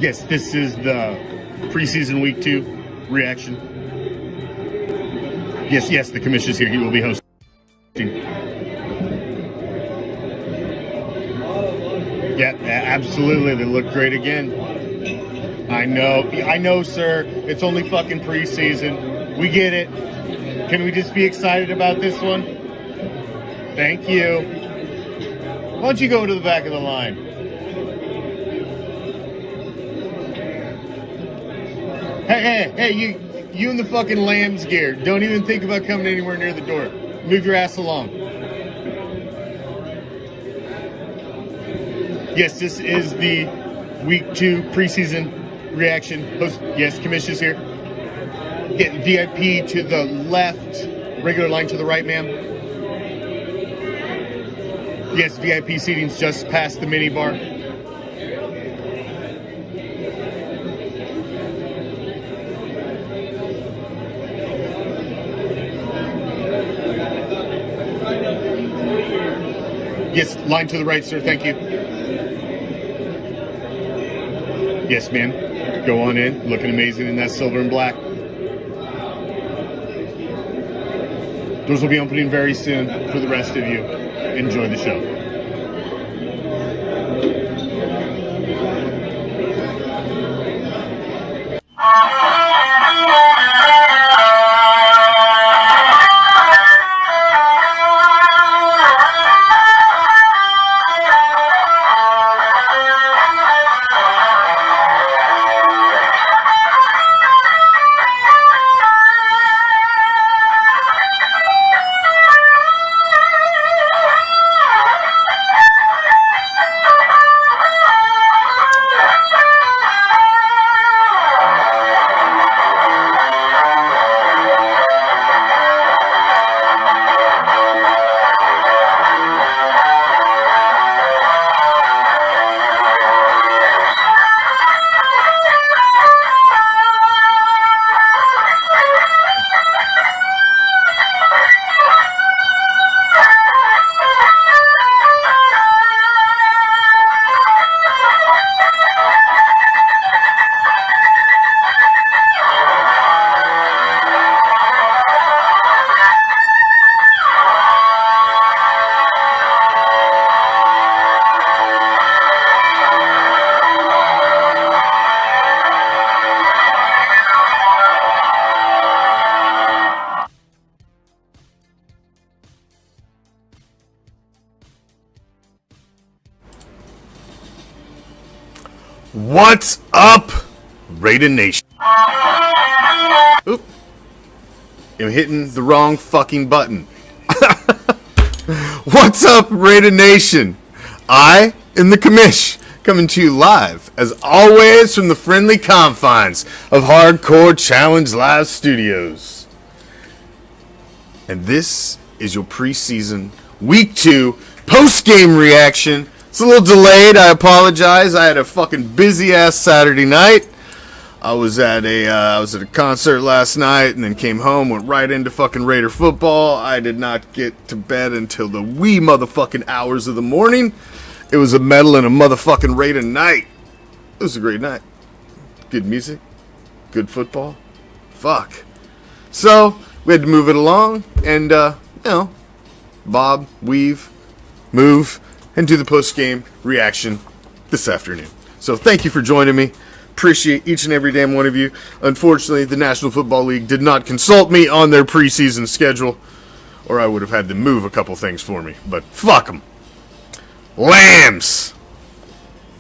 Yes, this is the preseason week 2 reaction. Yes, the Commish is here. He will be hosting. Yeah, absolutely. They look great again. I know, sir. It's only fucking preseason. We get it. Can we just be excited about this one? Thank you. Why don't you go to the back of the line? Hey, you in the fucking lamb's gear. Don't even think about coming anywhere near the door. Move your ass along. Yes, this is the week 2 preseason reaction. Yes, Commish is here. Get VIP to the left, regular line to the right, ma'am. Yes, VIP seating's just past the mini bar. Yes, line to the right, sir. Thank you. Yes, ma'am. Go on in. Looking amazing in that silver and black. Doors will be opening very soon for the rest of you. Enjoy the show. What's up, Raider Nation? Oop. I'm hitting the wrong fucking button. What's up, Raider Nation? I am the Commish, coming to you live, as always, from the friendly confines of Hardcore Challenge Live Studios. And this is your preseason Week 2 post-game reaction. It's a little delayed, I apologize. I had a fucking busy-ass Saturday night. I was at a concert last night and then came home, went right into fucking Raider football. I did not get to bed until the wee motherfucking hours of the morning. It was a medal and a motherfucking Raider night. It was a great night. Good music, good football. Fuck. So, we had to move it along and, bob, weave, move, and do the post-game reaction this afternoon. So thank you for joining me. Appreciate each and every damn one of you. Unfortunately, the National Football League did not consult me on their preseason schedule, or I would have had them move a couple things for me. But fuck them. Lambs!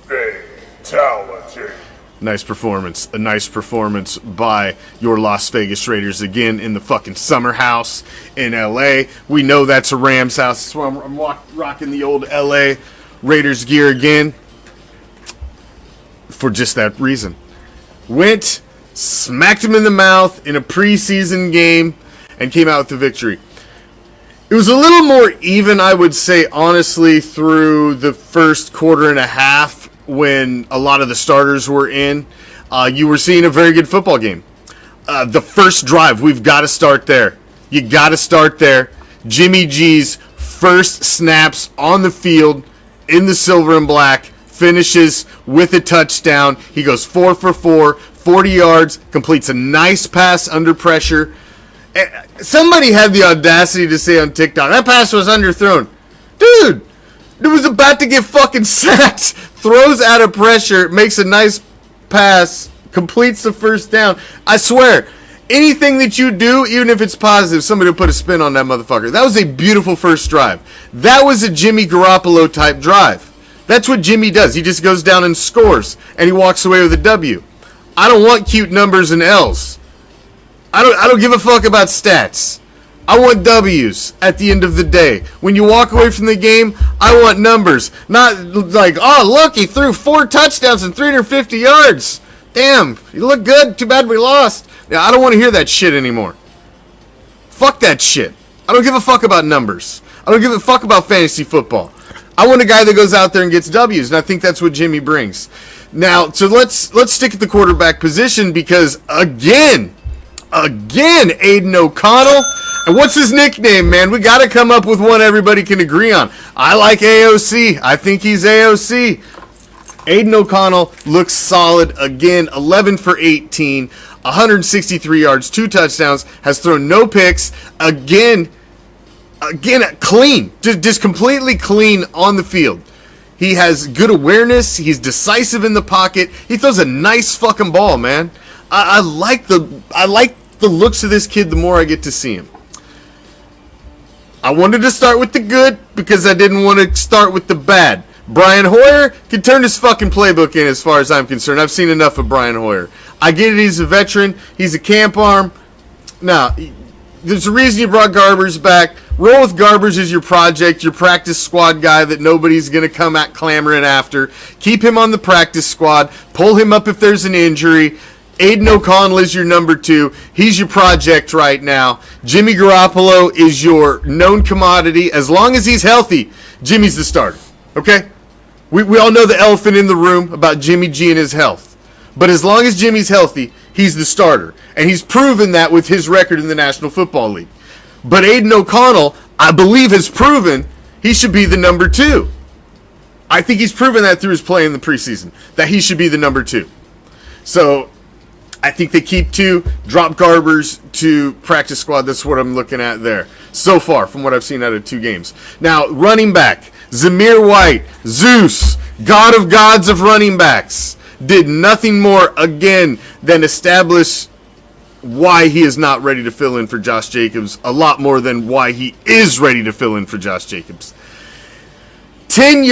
Fatality. Nice performance. A nice performance by your Las Vegas Raiders again in the fucking summer house in LA. We know that's a Rams house. That's why I'm rocking the old LA Raiders gear again. For just that reason. Went, smacked him in the mouth in a preseason game, and came out with the victory. It was a little more even, I would say, honestly, through the first quarter and a half when a lot of the starters were in. You were seeing a very good football game. The first drive, we've got to start there. You got to start there. Jimmy G's first snaps on the field in the silver and black, finishes with a touchdown. He goes 4 for 4, 40 yards, completes a nice pass under pressure. Somebody had the audacity to say on TikTok, that pass was underthrown. Dude, it was about to get fucking sacked. Throws out of pressure, makes a nice pass, completes the first down. I swear, anything that you do, even if it's positive, somebody will put a spin on that motherfucker. That was a beautiful first drive. That was a Jimmy Garoppolo type drive. That's what Jimmy does. He just goes down and scores, and he walks away with a W. I don't want cute numbers and L's. I don't give a fuck about stats. I want W's at the end of the day. When you walk away from the game, I want numbers. Not like, oh, look, he threw 4 touchdowns and 350 yards. Damn, you look good. Too bad we lost. Yeah, I don't want to hear that shit anymore. Fuck that shit. I don't give a fuck about numbers. I don't give a fuck about fantasy football. I want a guy that goes out there and gets W's, and I think that's what Jimmy brings. Now, so let's stick at the quarterback position because, again, Aiden O'Connell. And what's his nickname, man? We got to come up with one everybody can agree on. I like AOC. I think he's AOC. Aiden O'Connell looks solid again. 11 for 18, 163 yards, 2 touchdowns, has thrown no picks. Again, clean. Just completely clean on the field. He has good awareness. He's decisive in the pocket. He throws a nice fucking ball, man. I like the looks of this kid the more I get to see him. I wanted to start with the good because I didn't want to start with the bad. Brian Hoyer can turn his fucking playbook in as far as I'm concerned. I've seen enough of Brian Hoyer. I get it, he's a veteran. He's a camp arm. Now, there's a reason you brought Garbers back. Roll with Garbers as your project, your practice squad guy that nobody's going to come at clamoring after. Keep him on the practice squad. Pull him up if there's an injury. Aiden O'Connell is your number 2. He's your project right now. Jimmy Garoppolo is your known commodity. As long as he's healthy, Jimmy's the starter. Okay? We all know the elephant in the room about Jimmy G and his health. But as long as Jimmy's healthy, he's the starter. And he's proven that with his record in the National Football League. But Aiden O'Connell, I believe, has proven he should be the number 2. I think he's proven that through his play in the preseason, that he should be the number 2. So I think they keep 2, drop Garbers to practice squad. That's what I'm looking at there so far from what I've seen out of 2 games. Now, running back, Zamir White, Zeus, God of gods of running backs, did nothing more, again, than establish why he is not ready to fill in for Josh Jacobs, a lot more than why he is ready to fill in for Josh Jacobs. 10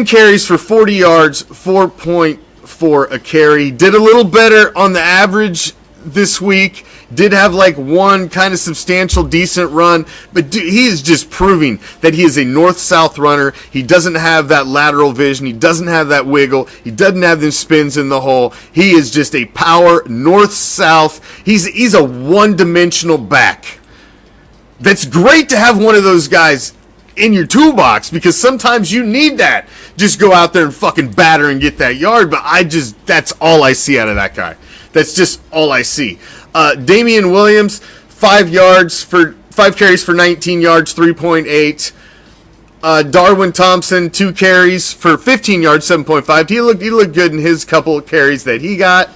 carries for 40 yards, 4.4 a carry. Did a little better on the average this week. Did have like one kind of substantial, decent run. But he is just proving that he is a north-south runner. He doesn't have that lateral vision. He doesn't have that wiggle. He doesn't have them spins in the hole. He is just a power north-south. He's a one-dimensional back. That's great to have one of those guys in your toolbox because sometimes you need that. Just go out there and fucking batter and get that yard. But that's all I see out of that guy. That's just all I see. Damian Williams, 5 carries for 19 yards, 3.8. Darwin Thompson, 2 carries for 15 yards, 7.5. He looked good in his couple of carries that he got.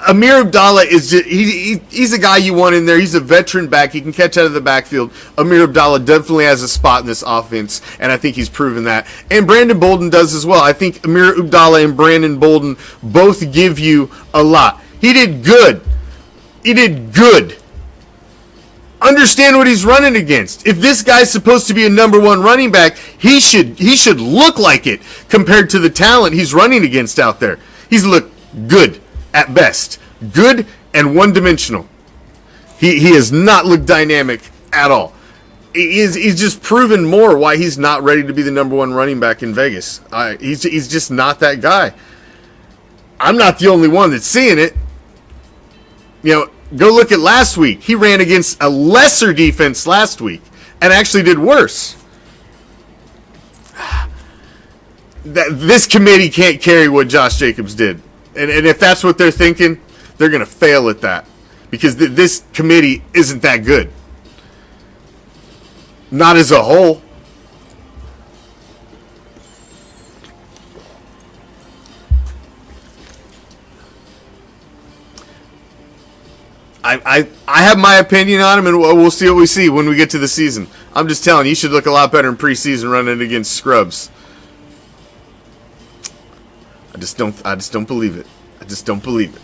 Amir Abdallah is just, he's a guy you want in there. He's a veteran back. He can catch out of the backfield. Amir Abdallah definitely has a spot in this offense, and I think he's proven that. And Brandon Bolden does as well. I think Amir Abdallah and Brandon Bolden both give you a lot. He did good. Understand what he's running against. If this guy's supposed to be a number 1 running back, he should look like it compared to the talent he's running against out there. He's looked good. At best, good and one-dimensional. He has not looked dynamic at all. He's just proven more why he's not ready to be the number 1 running back in Vegas. He's just not that guy. I'm not the only one that's seeing it. You know, go look at last week. He ran against a lesser defense last week and actually did worse. This committee can't carry what Josh Jacobs did. And if that's what they're thinking, they're going to fail at that. Because this committee isn't that good. Not as a whole. I have my opinion on him, and we'll see what we see when we get to the season. I'm just telling you, he should look a lot better in preseason running against scrubs. I just don't believe it. I just don't believe it.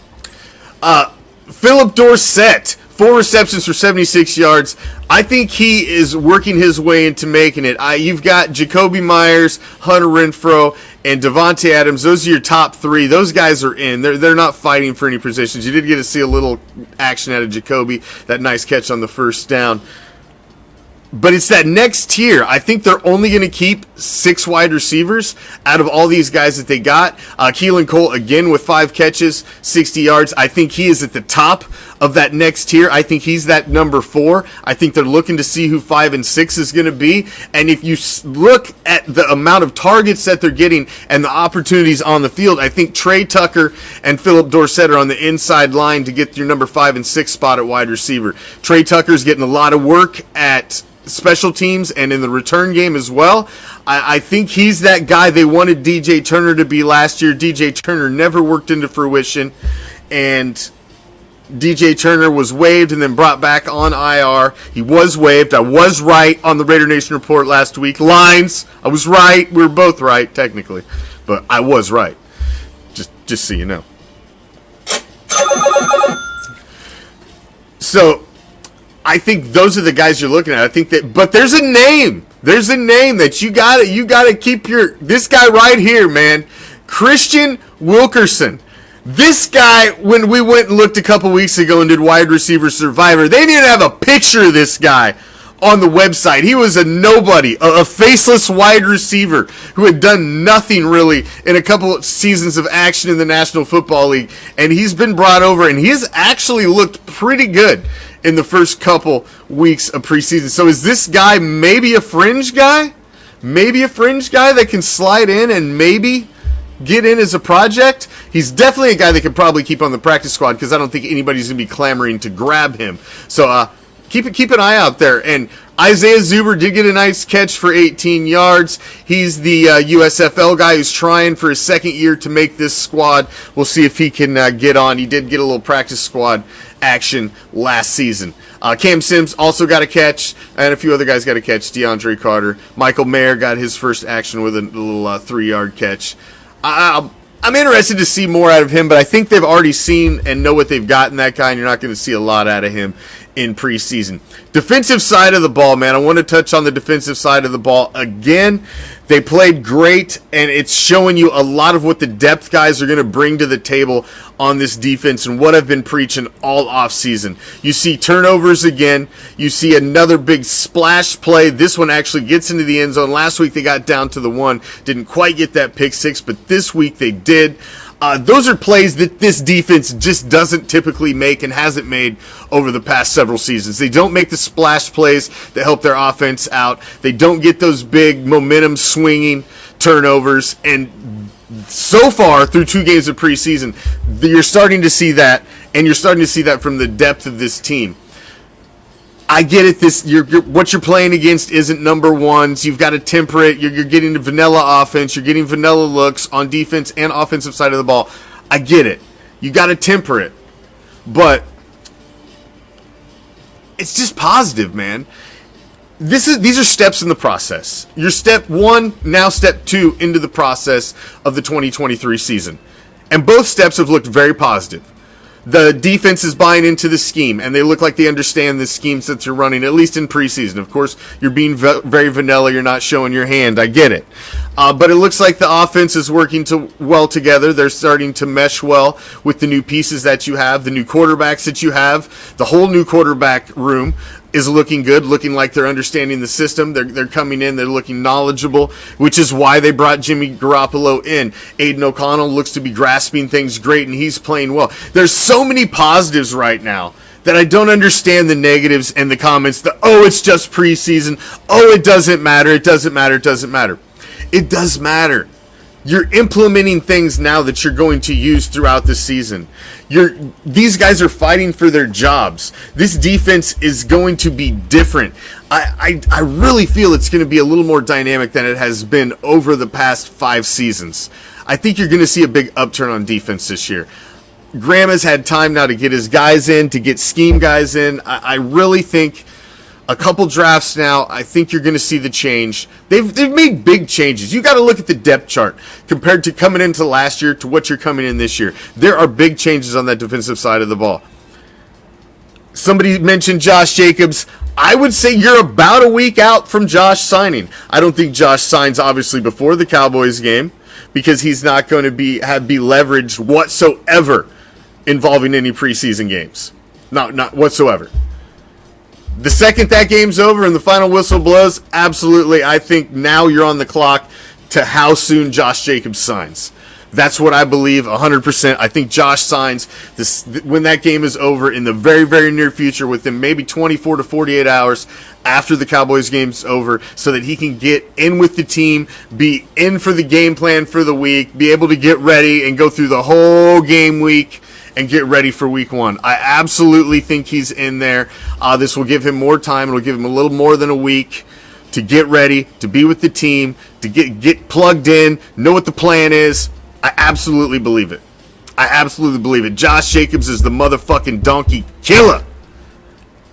Philip Dorsett, 4 receptions for 76 yards. I think he is working his way into making it. You've got Jacoby Myers, Hunter Renfrow, and Devontae Adams. Those are your top 3. Those guys are in. They're not fighting for any positions. You did get to see a little action out of Jacoby, that nice catch on the first down. But it's that next tier. I think they're only going to keep 6 wide receivers out of all these guys that they got. Keelan Cole, again, with 5 catches, 60 yards. I think he is at the top of that next tier. I think he's that number 4. I think they're looking to see who 5 and 6 is going to be. And if you look at the amount of targets that they're getting and the opportunities on the field, I think Trey Tucker and Philip Dorsett are on the inside line to get your number 5 and 6 spot at wide receiver. Trey Tucker's getting a lot of work at special teams and in the return game as well. I think he's that guy they wanted DJ Turner to be last year. DJ Turner never worked into fruition, and DJ Turner was waived and then brought back on IR. He was waived. I was right on the Raider Nation report last week. Lines, I was right. We were both right, technically, but I was right. Just so you know. So I think those are the guys you're looking at. I think that, but there's a name. There's a name that you gotta keep this guy right here, man. Christian Wilkerson. This guy, when we went and looked a couple weeks ago and did Wide Receiver Survivor, they didn't even have a picture of this guy on the website. He was a nobody, a faceless wide receiver who had done nothing really in a couple of seasons of action in the National Football League. And he's been brought over, and he's actually looked pretty good in the first couple weeks of preseason. So is this guy maybe a fringe guy? Maybe a fringe guy that can slide in and maybe get in as a project? He's definitely a guy that could probably keep on the practice squad because I don't think anybody's going to be clamoring to grab him. So keep an eye out there. And Isaiah Zuber did get a nice catch for 18 yards. He's the USFL guy who's trying for his second year to make this squad. We'll see if he can get on. He did get a little practice squad action last season. Cam Sims also got a catch, and a few other guys got a catch. DeAndre Carter. Michael Mayer got his first action with a little 3-yard catch. I'm interested to see more out of him, but I think they've already seen and know what they've got in that guy, and you're not going to see a lot out of him in preseason. Defensive side of the ball, man. I want to touch on the defensive side of the ball again. They played great, and it's showing you a lot of what the depth guys are going to bring to the table on this defense and what I've been preaching all offseason. You see turnovers again. You see another big splash play. This one actually gets into the end zone. Last week they got down to the 1. Didn't quite get that pick 6, but this week they did. Those are plays that this defense just doesn't typically make and hasn't made over the past several seasons. They don't make the splash plays that help their offense out. They don't get those big momentum swinging turnovers. And so far, through 2 games of preseason, you're starting to see that, and you're starting to see that from the depth of this team. I get it. What you're playing against isn't number ones. You've got to temper it. You're getting the vanilla offense. You're getting vanilla looks on defense and offensive side of the ball. I get it. You got to temper it. But it's just positive, man. These are steps in the process. You're step 1, now step 2 into the process of the 2023 season. And both steps have looked very positive. The defense is buying into the scheme, and they look like they understand the schemes that you're running, at least in preseason. Of course, you're being very vanilla. You're not showing your hand. I get it. But it looks like the offense is working well together. They're starting to mesh well with the new pieces that you have, the new quarterbacks that you have. The whole new quarterback room is looking good, looking like they're understanding the system. They're coming in, they're looking knowledgeable, which is why they brought Jimmy Garoppolo in. Aiden O'Connell looks to be grasping things great, and he's playing well. There's so many positives right now that I don't understand the negatives and the comments that, oh, it's just preseason. Oh, it doesn't matter. It doesn't matter. It doesn't matter. It does matter. You're implementing things now that you're going to use throughout the season. These guys are fighting for their jobs. This defense is going to be different. I really feel it's going to be a little more dynamic than it has been over the past 5 seasons. I think you're going to see a big upturn on defense this year. Graham has had time now to get his guys in, to get scheme guys in. I really think a couple drafts now, I think you're going to see the change. They've made big changes. You got to look at the depth chart compared to coming into last year to what you're coming in this year. There are big changes on that defensive side of the ball. Somebody mentioned Josh Jacobs. I would say you're about a week out from Josh signing. I don't think Josh signs, obviously, before the Cowboys game because he's not going to be leveraged whatsoever involving any preseason games. Not whatsoever. The second that game's over and the final whistle blows, absolutely, I think now you're on the clock to how soon Josh Jacobs signs. That's what I believe 100%. I think Josh signs this when that game is over in the very, very near future, within maybe 24 to 48 hours after the Cowboys game's over, so that he can get in with the team, be in for the game plan for the week, be able to get ready and go through the whole game week and get ready for week one. I absolutely think he's in there. This will give him more time. It'll give him a little more than a week to get ready, to be with the team, to get plugged in, know what the plan is. I absolutely believe it. I absolutely believe it. Josh Jacobs is the motherfucking donkey killer.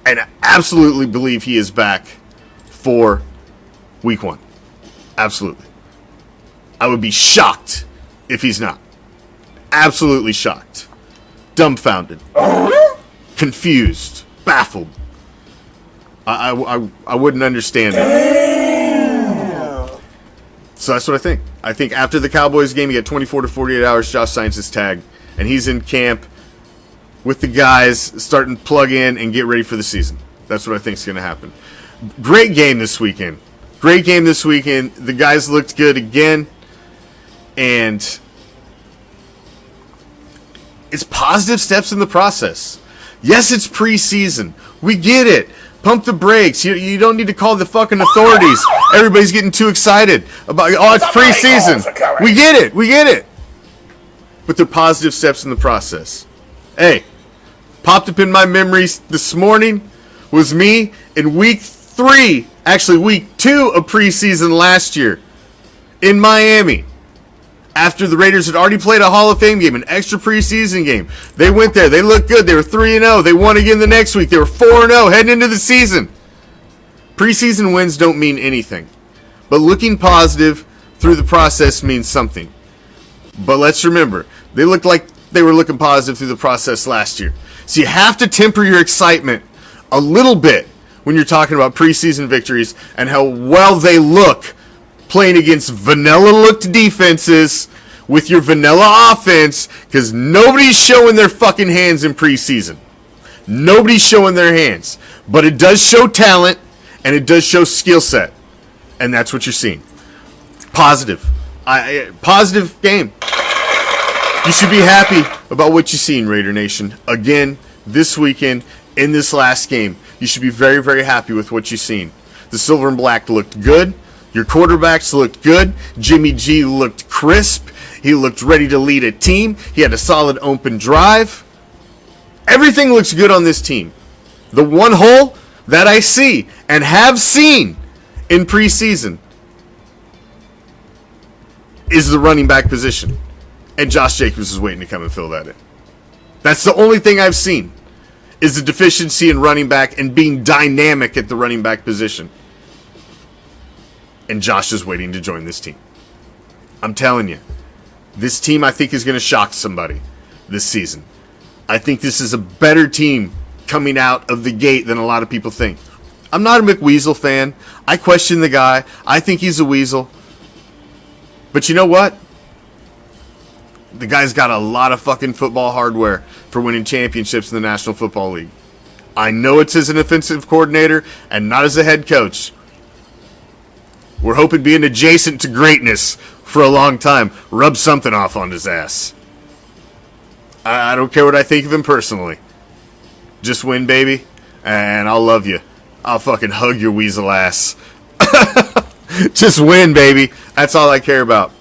And I absolutely believe he is back for week one. Absolutely. I would be shocked if he's not. Absolutely shocked. Dumbfounded. Confused. Baffled. I wouldn't understand it. So that's what I think. I think after the Cowboys game, you get 24 to 48 hours, Josh signs his tag, and he's in camp with the guys, starting to plug in and get ready for the season. That's what I think is going to happen. Great game this weekend. Great game this weekend. The guys looked good again, and it's positive steps in the process. Yes, it's preseason. We get it. Pump the brakes. You don't need to call the fucking authorities. Everybody's getting too excited about, it's preseason. We get it. We get it. But they're positive steps in the process. Hey, popped up in my memories this morning was me in week 2 of preseason last year in Miami. After the Raiders had already played a Hall of Fame game, an extra preseason game. They went there. They looked good. They were 3-0. They won again the next week. They were 4-0 heading into the season. Preseason wins don't mean anything. But looking positive through the process means something. But let's remember, they looked like they were looking positive through the process last year. So you have to temper your excitement a little bit when you're talking about preseason victories and how well they look playing against vanilla-looked defenses with your vanilla offense, because nobody's showing their fucking hands in preseason. Nobody's showing their hands. But it does show talent, and it does show skill set. And that's what you're seeing. Positive. Positive game. You should be happy about what you've seen, Raider Nation. Again, this weekend, in this last game, you should be very, very happy with what you've seen. The silver and black looked good. Your quarterbacks looked good. Jimmy G looked crisp. He looked ready to lead a team. He had a solid open drive. Everything looks good on this team. The one hole that I see and have seen in preseason is the running back position. And Josh Jacobs is waiting to come and fill that in. That's the only thing I've seen, is the deficiency in running back and being dynamic at the running back position. And Josh is waiting to join this team. I'm telling you, this team I think is going to shock somebody this season. I think this is a better team coming out of the gate than a lot of people think. I'm not a McWeasel fan. I question the guy. I think he's a weasel. But you know what? The guy's got a lot of fucking football hardware for winning championships in the National Football League. I know it's as an offensive coordinator and not as a head coach. We're hoping being adjacent to greatness for a long time. Rub something off on his ass. I don't care what I think of him personally. Just win, baby, and I'll love you. I'll fucking hug your weasel ass. Just win, baby. That's all I care about.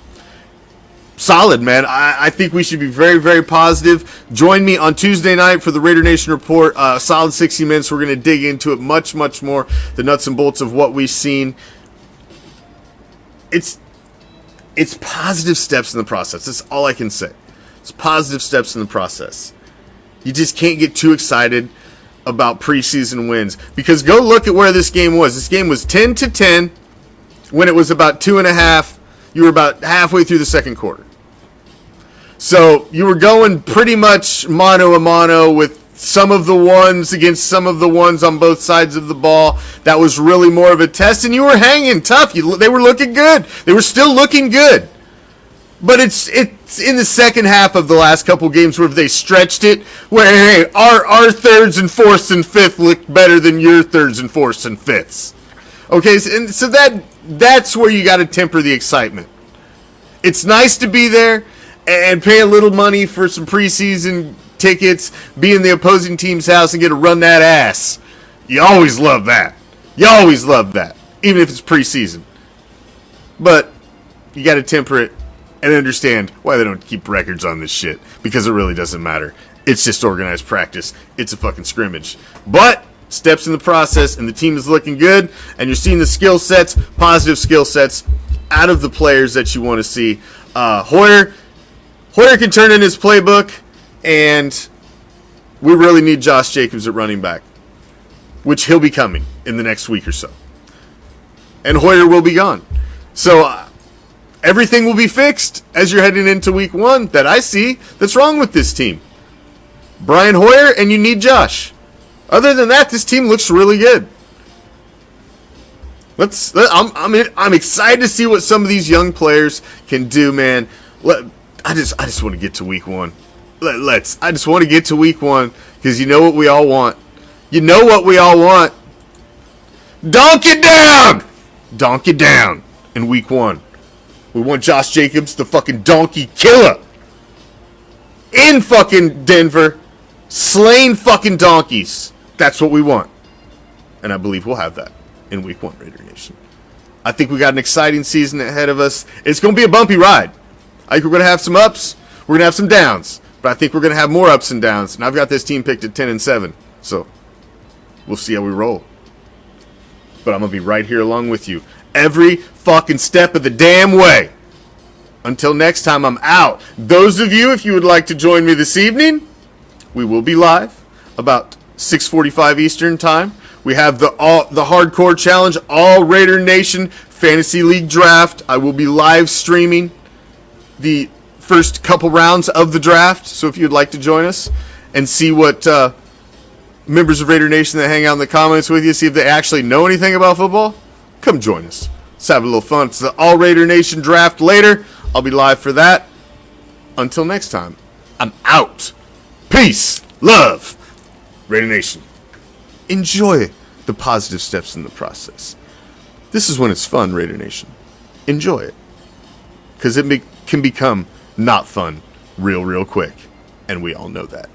Solid, man. I think we should be very, very positive. Join me on Tuesday night for the Raider Nation Report. Solid 60 minutes. We're going to dig into it much, much more. The nuts and bolts of what we've seen. It's positive steps in the process. That's all I can say. It's positive steps in the process. You just can't get too excited about preseason wins, because go look at where this game was. This game was 10-10 when it was about 2.5. You were about halfway through the second quarter. So you were going pretty much mano a mano with some of the ones against some of the ones on both sides of the ball. That was really more of a test, and you were hanging tough. They were looking good. They were still looking good. But it's in the second half of the last couple games where they stretched it, where, hey, our thirds and fourths and fifths look better than your thirds and fourths and fifths. Okay, so that's where you got to temper the excitement. It's nice to be there and pay a little money for some preseason tickets, be in the opposing team's house and get to run that ass. You always love that. You always love that, even if it's preseason. But you got to temper it and understand why they don't keep records on this shit, because it really doesn't matter. It's just organized practice. It's a fucking scrimmage. But steps in the process, and the team is looking good, and you're seeing the skill sets, positive skill sets, out of the players that you want to see. Hoyer can turn in his playbook, and we really need Josh Jacobs at running back, which he'll be coming in the next week or so. And Hoyer will be gone. So everything will be fixed as you're heading into week 1 that I see that's wrong with this team. Brian Hoyer, and you need Josh. Other than that, this team looks really good. I'm excited to see what some of these young players can do, man. I just want to get to week 1. I just want to get to week 1, because you know what we all want. You know what we all want. Donk it down! Donk it down in week 1. We want Josh Jacobs, the fucking donkey killer, in fucking Denver, slaying fucking donkeys. That's what we want. And I believe we'll have that in week 1, Raider Nation. I think we got an exciting season ahead of us. It's going to be a bumpy ride. I think we're going to have some ups. We're going to have some downs. But I think we're going to have more ups and downs. And I've got this team picked at 10-7. So we'll see how we roll. But I'm going to be right here along with you every fucking step of the damn way. Until next time, I'm out. Those of you, if you would like to join me this evening, we will be live about 6:45 Eastern time. We have the Hardcore Challenge, All Raider Nation Fantasy League Draft. I will be live streaming the first couple rounds of the draft. So if you'd like to join us and see what members of Raider Nation that hang out in the comments with you, see if they actually know anything about football, come join us. Let's have a little fun. It's the All Raider Nation Draft later. I'll be live for that. Until next time, I'm out. Peace. Love. Raider Nation. Enjoy the positive steps in the process. This is when it's fun, Raider Nation. Enjoy it. Because it can become not fun real quick. And we all know that.